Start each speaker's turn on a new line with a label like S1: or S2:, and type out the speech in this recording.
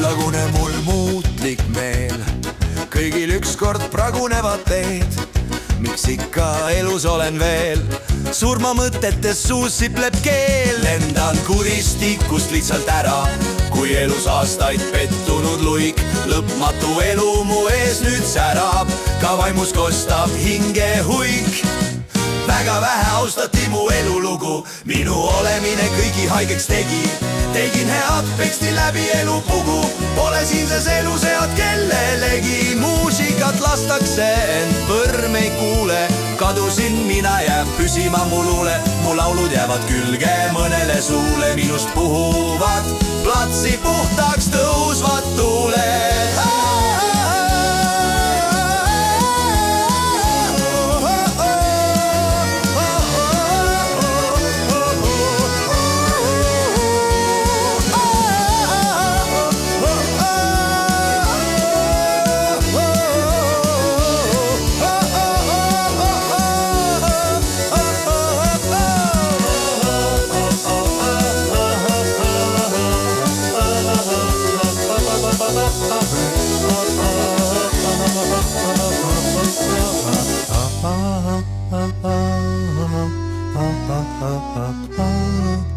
S1: Lagune mul muutlik meel, kõigil ükskord pragunevad teed. Miks ikka elus olen veel, surma mõtetes suus sipleb keel. Lendan kuristikust lihtsalt ära, kui elus aastaid pettunud luik. Lõpmatu elu mu ees nüüd särab, ka vaimus kostab hingehuik. Väga vähe austati mu elulugu, minu olemine kõigi haigeks tegi. Tegin head, peksti läbi elu pugu, pole siinses elus head kellelegi. Muusikat lastakse, ent põrm ei kuule, kadusin mina, jääb püsima mu luule. Mu laulud jäävad külge mõnele suule, minust puhuvad platsi puhtaks tõusvad tuuled.
S2: Ah, ah, ah, ah, ah, ah, ah, ah.